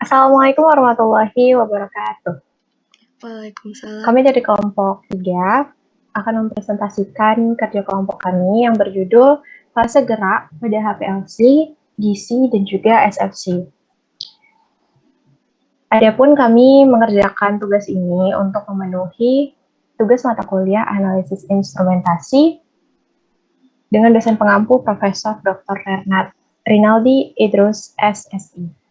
Assalamualaikum warahmatullahi wabarakatuh. Waalaikumsalam. Kami dari kelompok 3 akan mempresentasikan kerja kelompok kami yang berjudul Fase Gerak pada HPLC, GC, dan juga SFC. Adapun kami mengerjakan tugas ini untuk memenuhi tugas mata kuliah analisis instrumentasi dengan dosen pengampu Profesor Dr. Rinaldi Idrus SSI.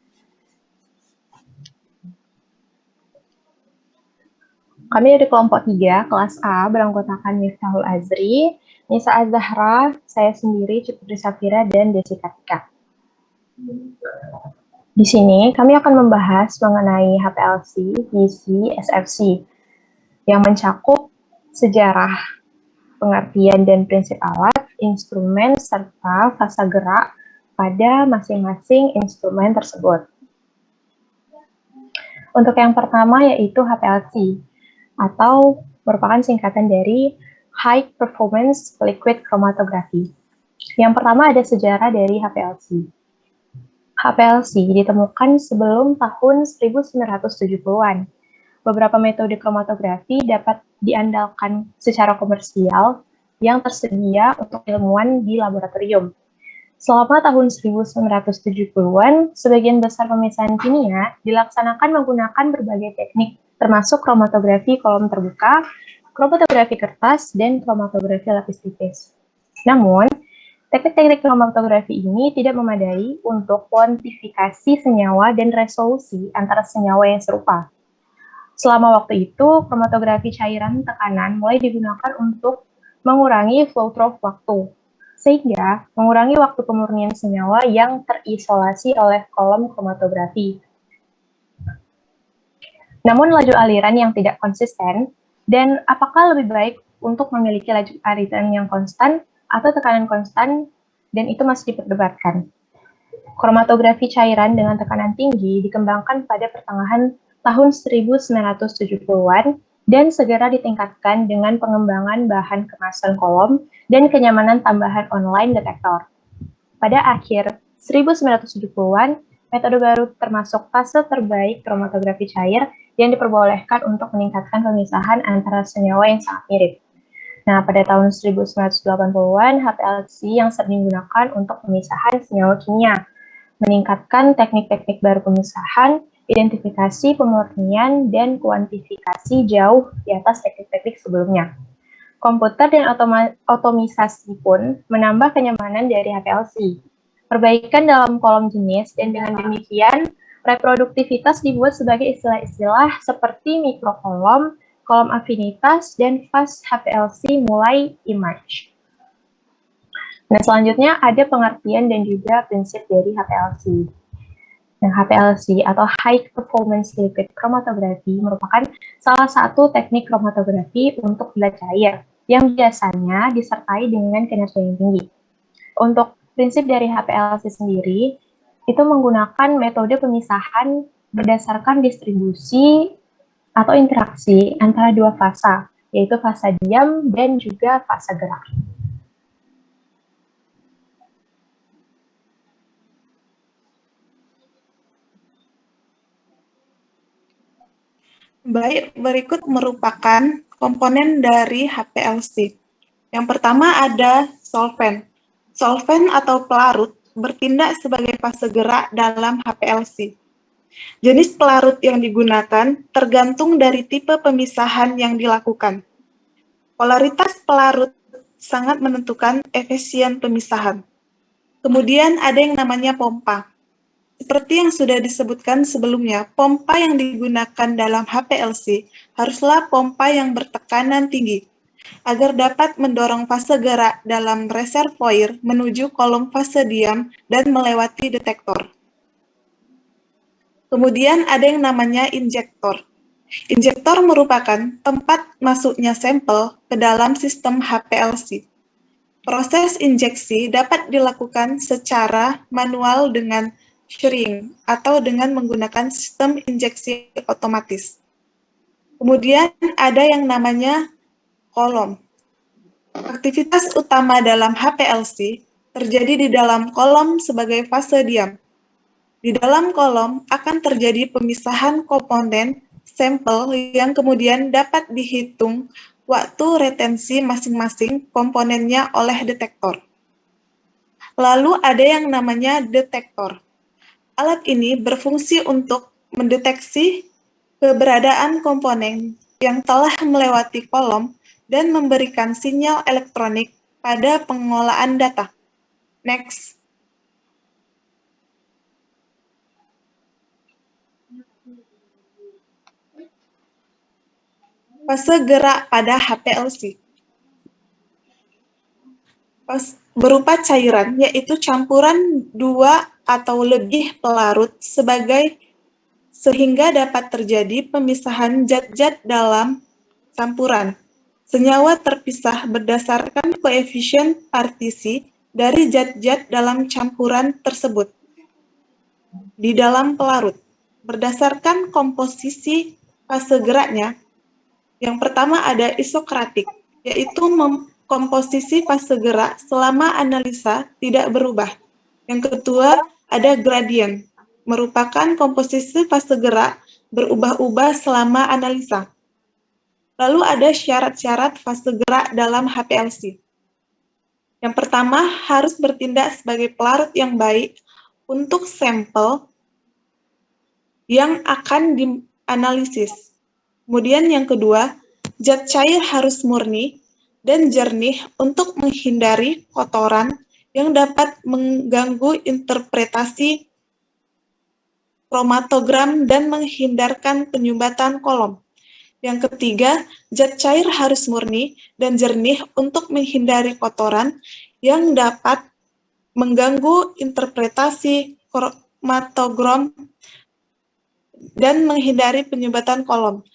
Kami dari kelompok 3, kelas A, beranggotakan Miftahul Azri, Nisa Az-Zahra, saya sendiri, Ciputri Safira, dan Jessica Tika. Di sini, kami akan membahas mengenai HPLC, GC, SFC, yang mencakup sejarah, pengertian dan prinsip alat, instrumen, serta fase gerak pada masing-masing instrumen tersebut. Untuk yang pertama yaitu HPLC, atau merupakan singkatan dari High Performance Liquid Chromatography. Yang pertama ada sejarah dari HPLC. HPLC ditemukan sebelum tahun 1970-an. Beberapa metode kromatografi dapat diandalkan secara komersial yang tersedia untuk ilmuwan di laboratorium. Selama tahun 1970-an, sebagian besar pemisahan kimia dilaksanakan menggunakan berbagai teknik, termasuk kromatografi kolom terbuka, kromatografi kertas, dan kromatografi lapis tipis. Namun, teknik-teknik kromatografi ini tidak memadai untuk kuantifikasi senyawa dan resolusi antara senyawa yang serupa. Selama waktu itu, kromatografi cairan tekanan mulai digunakan untuk mengurangi flow through waktu, sehingga mengurangi waktu pemurnian senyawa yang terisolasi oleh kolom kromatografi. Namun laju aliran yang tidak konsisten, dan apakah lebih baik untuk memiliki laju aliran yang konstan atau tekanan konstan, dan itu masih diperdebatkan. Kromatografi cairan dengan tekanan tinggi dikembangkan pada pertengahan tahun 1970-an dan segera ditingkatkan dengan pengembangan bahan kemasan kolom dan kenyamanan tambahan online detektor. Pada akhir 1970-an, metode baru termasuk fase terbaik kromatografi cair yang diperbolehkan untuk meningkatkan pemisahan antara senyawa yang sangat mirip. Nah, pada tahun 1980-an, HPLC yang sering digunakan untuk pemisahan senyawa kimia, meningkatkan teknik-teknik baru pemisahan, identifikasi, pemurnian, dan kuantifikasi jauh di atas teknik-teknik sebelumnya. Komputer dan otomisasi pun menambah kenyamanan dari HPLC. Perbaikan dalam kolom jenis, dan dengan demikian, reproduktivitas dibuat sebagai istilah-istilah seperti mikrokolom, kolom afinitas, dan fast HPLC mulai emerge. Nah, selanjutnya ada pengertian dan juga prinsip dari HPLC. Nah, HPLC atau High Performance Liquid Chromatography merupakan salah satu teknik kromatografi untuk gula cair yang biasanya disertai dengan kinerja yang tinggi. Untuk prinsip dari HPLC sendiri, itu menggunakan metode pemisahan berdasarkan distribusi atau interaksi antara dua fasa, yaitu fasa diam dan juga fasa gerak. Baik, berikut merupakan komponen dari HPLC. Yang pertama ada solvent. Solvent atau pelarut bertindak sebagai fase gerak dalam HPLC. Jenis pelarut yang digunakan tergantung dari tipe pemisahan yang dilakukan. Polaritas pelarut sangat menentukan efisien pemisahan. Kemudian ada yang namanya pompa. Seperti yang sudah disebutkan sebelumnya, pompa yang digunakan dalam HPLC haruslah pompa yang bertekanan tinggi, agar dapat mendorong fase gerak dalam reservoir menuju kolom fase diam dan melewati detektor. Kemudian ada yang namanya injektor. Injektor merupakan tempat masuknya sampel ke dalam sistem HPLC. Proses injeksi dapat dilakukan secara manual dengan shring atau dengan menggunakan sistem injeksi otomatis. Kemudian ada yang namanya kolom. Aktivitas utama dalam HPLC terjadi di dalam kolom sebagai fase diam. Di dalam kolom akan terjadi pemisahan komponen sampel yang kemudian dapat dihitung waktu retensi masing-masing komponennya oleh detektor. Lalu ada yang namanya detektor. Alat ini berfungsi untuk mendeteksi keberadaan komponen yang telah melewati kolom dan memberikan sinyal elektronik pada pengolahan data. Next. Fase gerak pada HPLC. Berupa cairan, yaitu campuran dua atau lebih pelarut sehingga dapat terjadi pemisahan zat-zat dalam campuran. Senyawa terpisah berdasarkan koefisien partisi dari zat-zat dalam campuran tersebut di dalam pelarut. Berdasarkan komposisi fase geraknya, yang pertama ada isokratik, yaitu komposisi fase gerak selama analisa tidak berubah. Yang kedua ada gradien, merupakan komposisi fase gerak berubah-ubah selama analisa. Lalu ada syarat-syarat fase gerak dalam HPLC. Yang pertama, harus bertindak sebagai pelarut yang baik untuk sampel yang akan dianalisis. Kemudian yang kedua, zat cair harus murni dan jernih untuk menghindari kotoran yang dapat mengganggu interpretasi kromatogram dan menghindarkan penyumbatan kolom. Yang ketiga, zat cair harus murni dan jernih untuk menghindari kotoran yang dapat mengganggu interpretasi kromatogram dan menghindari penyumbatan kolom.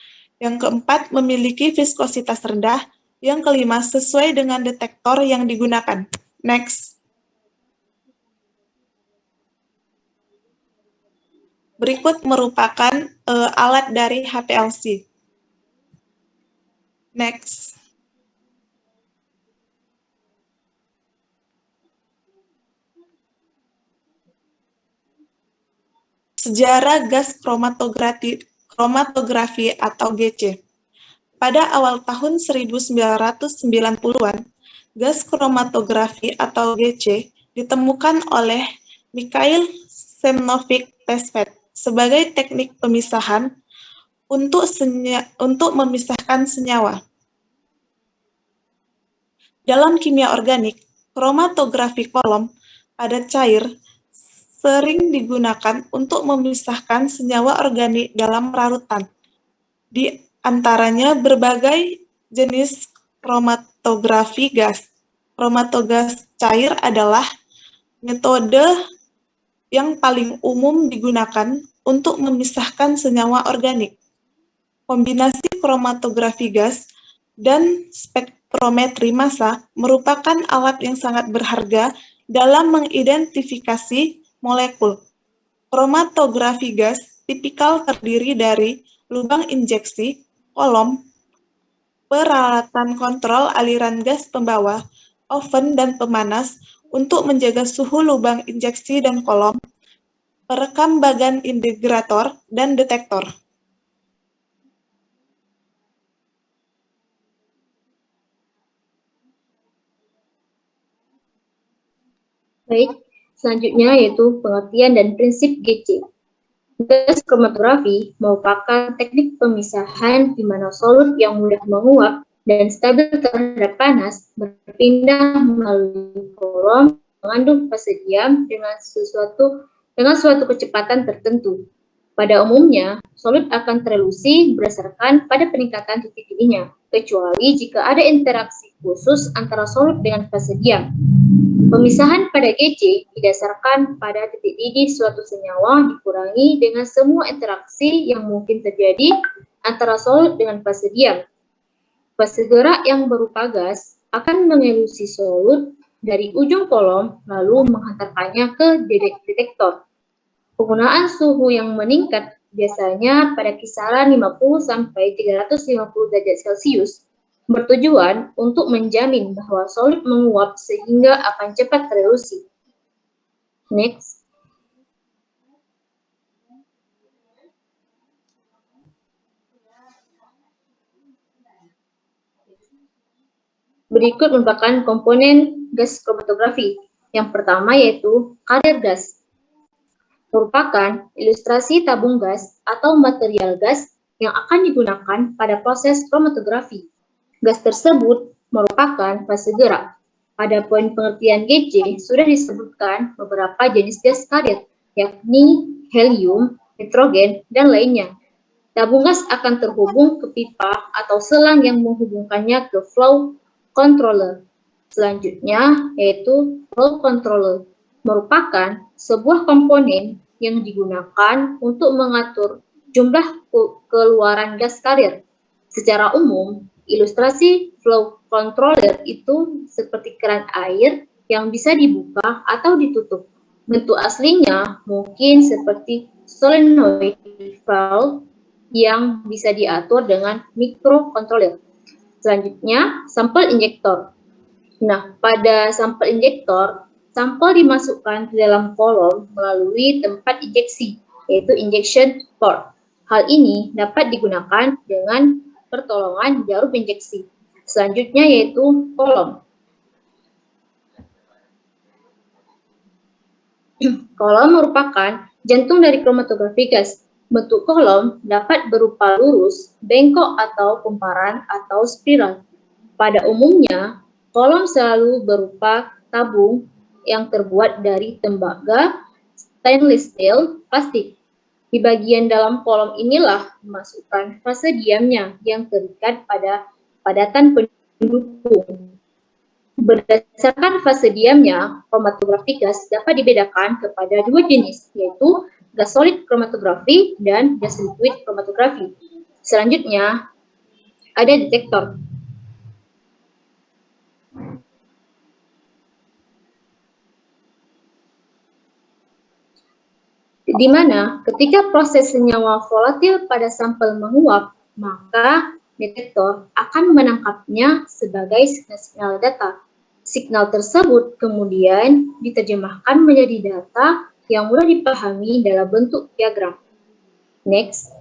Yang keempat, memiliki viskositas rendah. Yang kelima, sesuai dengan detektor yang digunakan. Next. Berikut merupakan alat dari HPLC. Next. Sejarah gas kromatografi atau GC. Pada awal tahun 1990-an, gas kromatografi atau GC ditemukan oleh Mikhail Semnovic-Tesfet sebagai teknik pemisahan untuk memisahkan senyawa. Dalam kimia organik, kromatografi kolom pada cair sering digunakan untuk memisahkan senyawa organik dalam larutan. Di antaranya berbagai jenis kromatografi gas. Kromatografi cair adalah metode yang paling umum digunakan untuk memisahkan senyawa organik. Kombinasi kromatografi gas dan spektrometri massa merupakan alat yang sangat berharga dalam mengidentifikasi molekul. Kromatografi gas tipikal terdiri dari lubang injeksi, kolom, peralatan kontrol aliran gas pembawa, oven dan pemanas untuk menjaga suhu lubang injeksi dan kolom, perekam bagan integrator, dan detektor. Baik, selanjutnya yaitu pengertian dan prinsip GC. Gas kromatografi merupakan teknik pemisahan di mana solut yang mudah menguap dan stabil terhadap panas berpindah melalui kolom mengandung fase diam dengan suatu kecepatan tertentu. Pada umumnya, solut akan terelusi berdasarkan pada peningkatan titik didihnya, kecuali jika ada interaksi khusus antara solut dengan fase diam. Pemisahan pada GC didasarkan pada titik didih suatu senyawa dikurangi dengan semua interaksi yang mungkin terjadi antara solut dengan fase diam. Fase gerak yang berupa gas akan mengelusi solut dari ujung kolom lalu menghantarkannya ke detektor. Penggunaan suhu yang meningkat biasanya pada kisaran 50-350 derajat Celcius bertujuan untuk menjamin bahwa solut menguap sehingga akan cepat terelusi. Next. Berikut merupakan komponen gas kromatografi. Yang pertama yaitu carrier gas, merupakan ilustrasi tabung gas atau material gas yang akan digunakan pada proses kromatografi. Gas tersebut merupakan fase gerak. Pada poin pengertian GC sudah disebutkan beberapa jenis gas carrier, yakni helium, nitrogen, dan lainnya. Tabung gas akan terhubung ke pipa atau selang yang menghubungkannya ke flow controller. Selanjutnya yaitu flow controller, merupakan sebuah komponen yang digunakan untuk mengatur jumlah keluaran gas carrier. Secara umum, ilustrasi flow controller itu seperti keran air yang bisa dibuka atau ditutup. Bentuk aslinya mungkin seperti solenoid valve yang bisa diatur dengan microcontroller. Selanjutnya, sampel injektor. Nah, pada sampel injektor, sampel dimasukkan ke dalam kolom melalui tempat injeksi, yaitu injection port. Hal ini dapat digunakan dengan pertolongan jarum injeksi. Selanjutnya yaitu kolom. Kolom merupakan jantung dari kromatografi gas. Bentuk kolom dapat berupa lurus, bengkok atau kumparan atau spiral. Pada umumnya, kolom selalu berupa tabung yang terbuat dari tembaga, stainless steel, plastik. Di bagian dalam kolom inilah dimasukkan fase diamnya yang terikat pada padatan pendukung. Berdasarkan fase diamnya, kromatografi gas dapat dibedakan kepada dua jenis, yaitu gas solid kromatografi dan gas liquid kromatografi. Selanjutnya, ada detektor. Di mana ketika proses senyawa volatil pada sampel menguap, maka detektor akan menangkapnya sebagai sinyal data. Signal tersebut kemudian diterjemahkan menjadi data yang mudah dipahami dalam bentuk diagram. Next.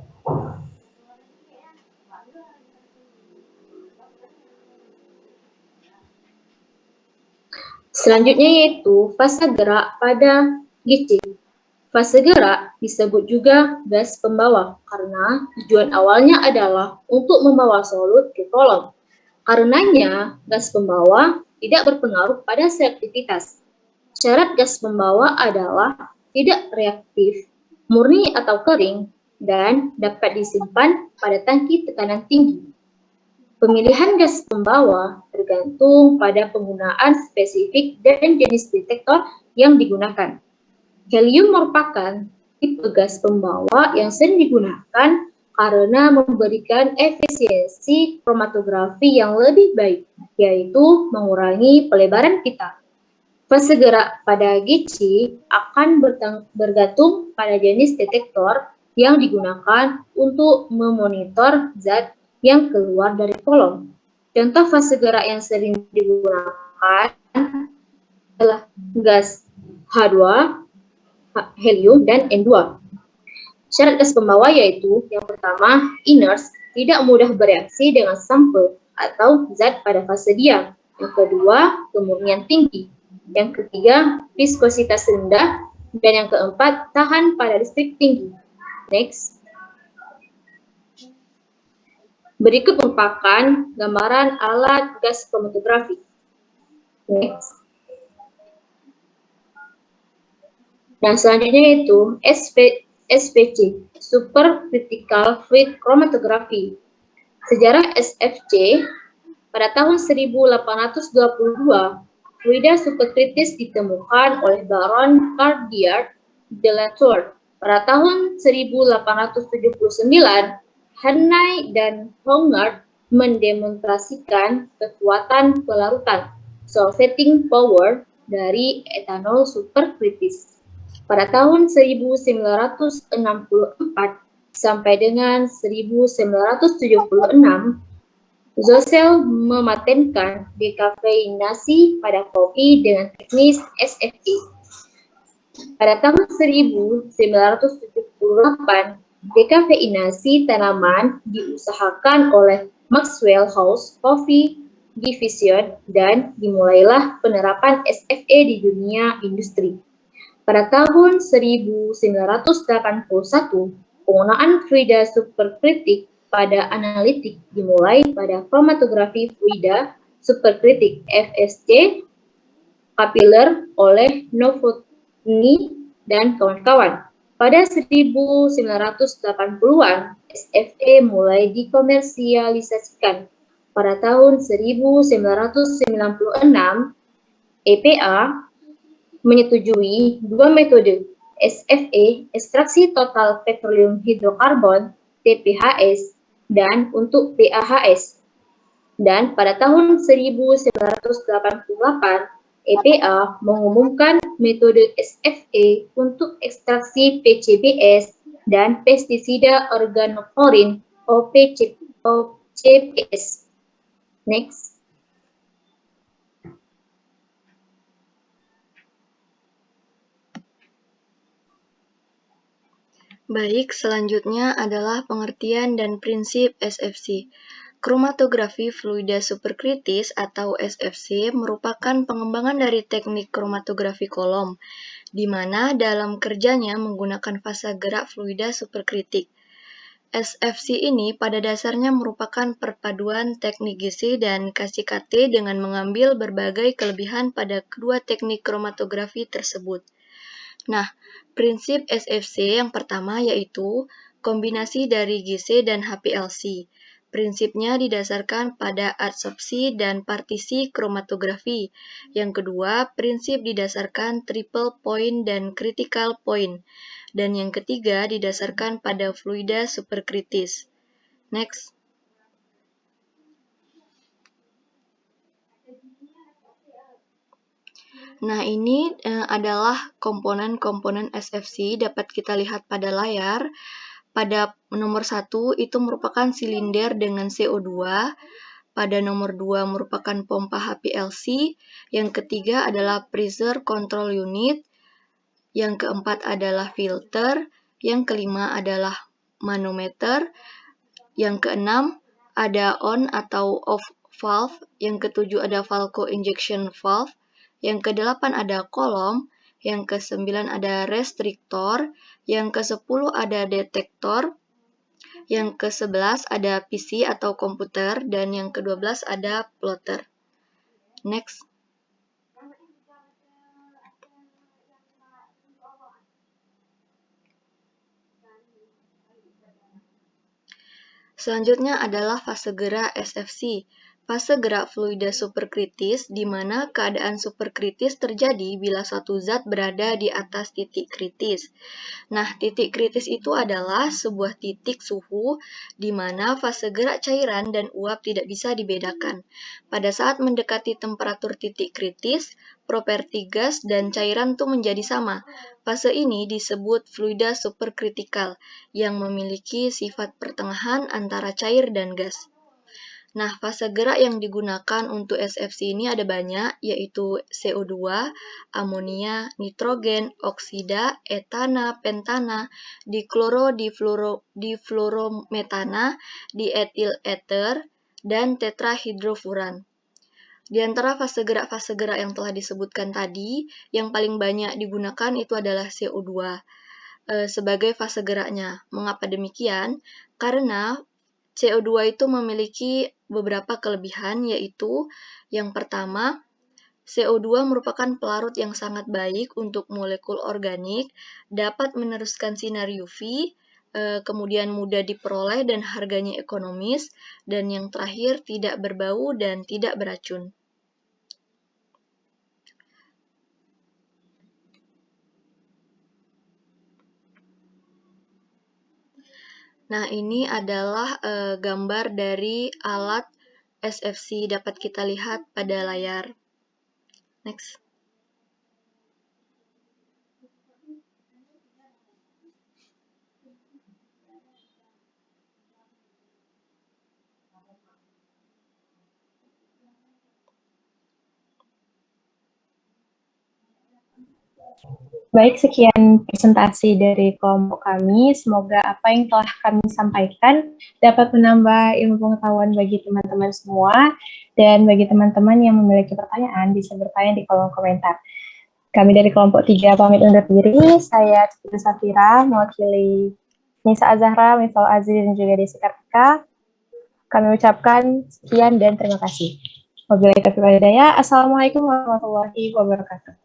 Selanjutnya yaitu fase gerak pada GC. Fase gerak disebut juga gas pembawa karena tujuan awalnya adalah untuk membawa solut ke kolom. Karenanya, gas pembawa tidak berpengaruh pada selektivitas. Syarat gas pembawa adalah tidak reaktif, murni atau kering, dan dapat disimpan pada tangki tekanan tinggi. Pemilihan gas pembawa tergantung pada penggunaan spesifik dan jenis detektor yang digunakan. Helium merupakan tipe gas pembawa yang sering digunakan karena memberikan efisiensi kromatografi yang lebih baik, yaitu mengurangi pelebaran pita. Fase gerak pada GC akan bergantung pada jenis detektor yang digunakan untuk memonitor zat yang keluar dari kolom. Contoh fase gerak yang sering digunakan adalah gas H2, helium, dan N2. Syarat gas pembawa yaitu yang pertama, inert, tidak mudah bereaksi dengan sampel atau zat pada fase diam. Yang kedua, kemurnian tinggi. Yang ketiga, viskositas rendah. Dan yang keempat, tahan pada listrik tinggi. Next. Berikut merupakan gambaran alat gas kromatografi. Next. Nah, selanjutnya yaitu SPC, Super Critical Fluid Chromatography. Sejarah SFC, pada tahun 1822, fluida superkritis ditemukan oleh Baron Cardiard de Latour. Pada tahun 1879, Hannay dan Hongard mendemonstrasikan kekuatan pelarutan, solvating power, dari etanol superkritis. Pada tahun 1964 sampai dengan 1976, Zocel mematenkan dekafeinasi pada kopi dengan teknis SFE. Pada tahun 1978, dekafeinasi tanaman diusahakan oleh Maxwell House Coffee division, dan dimulailah penerapan SFA di dunia industri. Pada tahun 1981, penggunaan fluida superkritik pada analitik dimulai pada kromatografi fluida superkritik FSC Kapiller oleh Novotny dan kawan-kawan. Pada 1980-an, SFA mulai dikomersialisasikan. Pada tahun 1996, EPA menyetujui dua metode SFA, ekstraksi total petroleum hidrokarbon, TPHS, dan untuk PAHS. Dan pada tahun 1988, EPA mengumumkan metode SFA untuk ekstraksi PCBS dan pestisida organoklorin OCPS. Next. Baik, selanjutnya adalah pengertian dan prinsip SFC. Kromatografi fluida superkritis atau SFC merupakan pengembangan dari teknik kromatografi kolom, di mana dalam kerjanya menggunakan fasa gerak fluida superkritik. SFC ini pada dasarnya merupakan perpaduan teknik GC dan KCKT dengan mengambil berbagai kelebihan pada kedua teknik kromatografi tersebut. Nah, prinsip SFC yang pertama yaitu kombinasi dari GC dan HPLC. Prinsipnya didasarkan pada adsorpsi dan partisi kromatografi. Yang kedua, prinsip didasarkan triple point dan critical point. Dan yang ketiga, didasarkan pada fluida superkritis. Next. Nah, ini adalah komponen-komponen SFC, dapat kita lihat pada layar. Pada nomor 1 itu merupakan silinder dengan CO2, pada nomor 2 merupakan pompa HPLC, yang ketiga adalah pressure control unit, yang keempat adalah filter, yang kelima adalah manometer, yang keenam ada on atau off valve, yang ketujuh ada valve injection valve, yang kedelapan ada kolom, yang kesembilan ada restriktor, yang kesepuluh ada detektor, yang ke-11 ada PC atau komputer, dan yang ke-12 ada plotter. Next. Selanjutnya adalah fase gerak SFC. Fase gerak fluida superkritis, di mana keadaan superkritis terjadi bila suatu zat berada di atas titik kritis. Nah, titik kritis itu adalah sebuah titik suhu di mana fase gerak cairan dan uap tidak bisa dibedakan. Pada saat mendekati temperatur titik kritis, properti gas dan cairan itu menjadi sama. Fase ini disebut fluida superkritikal, yang memiliki sifat pertengahan antara cair dan gas. Nah, fase gerak yang digunakan untuk SFC ini ada banyak, yaitu CO2, amonia, nitrogen, oksida, etana, pentana, difluorometana, dietil ether, dan tetrahidrofuran. Di antara fase gerak yang telah disebutkan tadi, yang paling banyak digunakan itu adalah CO2 sebagai fase geraknya. Mengapa demikian? Karena CO2 itu memiliki beberapa kelebihan, yaitu yang pertama, CO2 merupakan pelarut yang sangat baik untuk molekul organik, dapat meneruskan sinar UV, kemudian mudah diperoleh dan harganya ekonomis, dan yang terakhir tidak berbau dan tidak beracun. Nah, ini adalah gambar dari alat SFC, dapat kita lihat pada layar. Next. Baik, sekian presentasi dari kelompok kami. Semoga apa yang telah kami sampaikan dapat menambah ilmu pengetahuan bagi teman-teman semua. Dan bagi teman-teman yang memiliki pertanyaan, bisa bertanya di kolom komentar. Kami dari kelompok 3 pamit undur diri. Saya Citra Safira, mewakili Nisa Azahra, Mifal Aziz, dan juga Desi Kartika. Kami ucapkan sekian dan terima kasih. Wabillahi taufiq wal hidayah. Assalamualaikum warahmatullahi wabarakatuh.